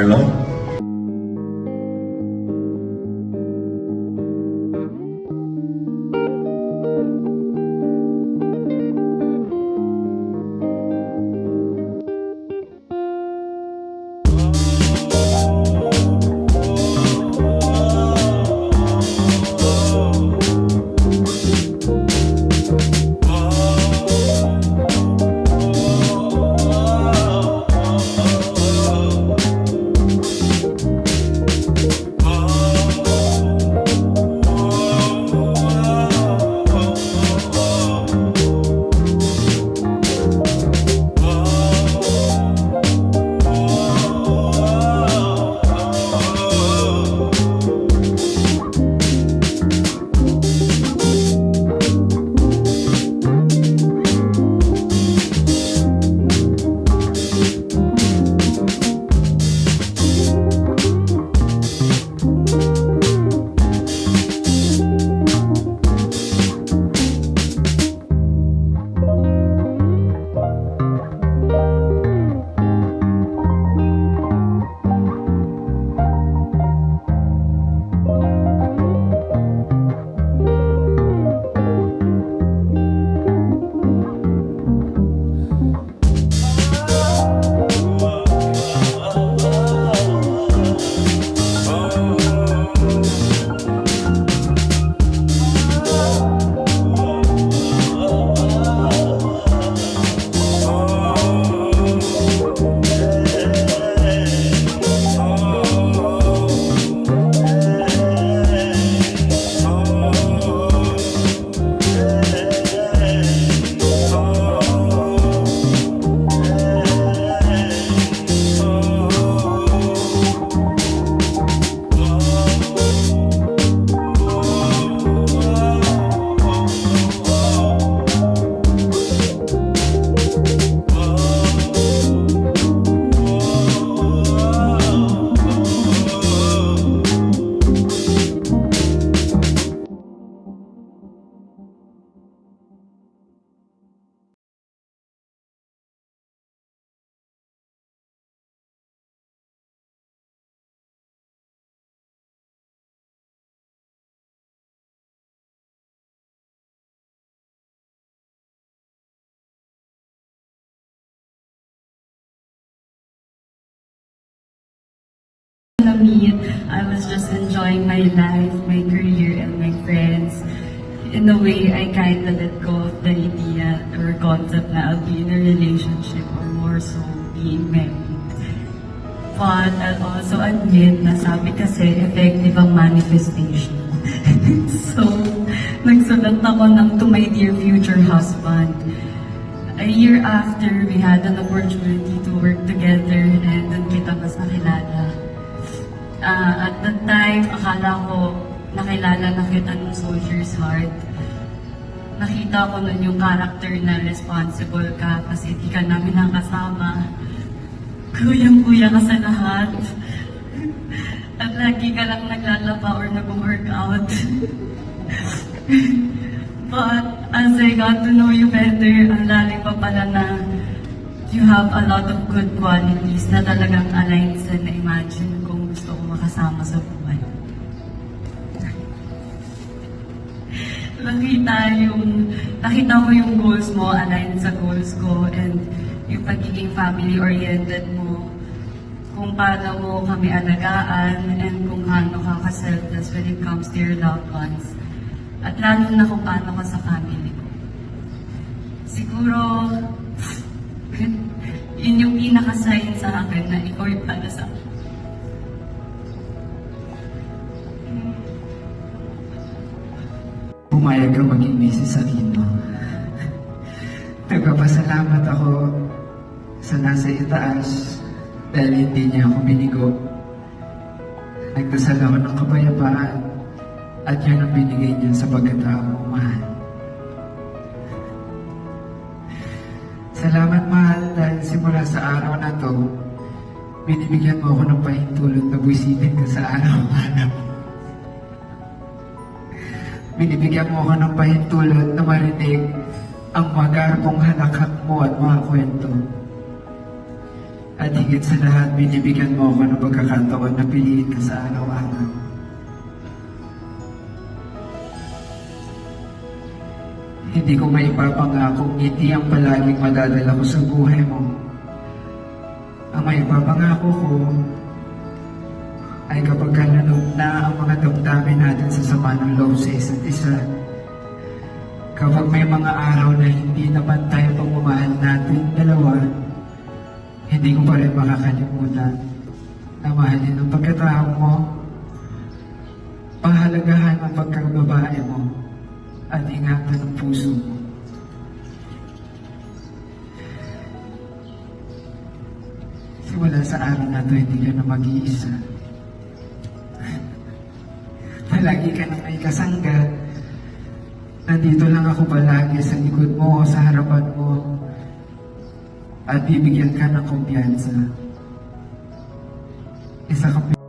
Carlo. Me, I was just enjoying my life, my career, and my friends. In a way, I kind of let go of the idea or concept na I'll be in a relationship or more so being married. But I'll also admit na sabi kasi effective ang manifestation. So, nagsulat ako ng to my dear future husband. A year after, we had an opportunity to work together and doon kita mas nakilala. At that time, akala ko nakilala na kita ng Soldier's Heart. Nakita ko nun yung character na responsible ka kasi di ka namin nakasama. Kuyang-kuya ka sa lahat. At lagi ka lang naglalaba or nag-workout. But as I got to know you better, ang lalim pa pala na you have a lot of good qualities na talagang aligned sa na-imagine kong gusto ko makasama sa buhay. Nakita ko yung goals mo, aligned sa goals ko, and yung pagiging family-oriented mo, kung paano mo kami alagaan, and kung paano ka ka-selfless when it comes to your loved ones. At lalo na kung paano ka sa family ko. Siguro, yun yung pinaka-sign sa akin na ikaw yung para sa akin. Pumayag ka maging Mrs. Aquino. Nagpapasalamat ako sa nasa itaas dahil hindi niya ako binigo. Nagdasal ako ng kapayapaan at yan ang binigay niya sa pagkatao mo, mahal. Salamat, mahal, dahil simula sa araw na to, binibigyan mo ako ng pahintulot na buwisigin ka sa araw-araw. Binibigyan mo ako ng pahintulot na marinig ang magarbong halakhak mo at mga kwento. At higit sa lahat, binibigyan mo ako ng pagkakataon na piliin ka sa araw-araw. Hindi ko maipapangakong ngiti ang palaging madadala ko sa buhay mo. Ang maipapangako ko ay kapag kalanood na ang mga damdamin natin sa sama ng loob sa isa't isa, kapag may mga araw na hindi naman tayo pagmamahal natin dalawa, hindi ko pa rin makakalimutan na mahalin ang pagkatao mo, pahalagahan ang pagkababae mo, at ingatan ang puso mo. Simula sa araw na ito, hindi ka na mag-iisa. Palagi ka na may kasangga. Nandito lang ako palagi sa likod mo o sa harapan mo. At bibigyan ka ng kumpiyansa. Isa kang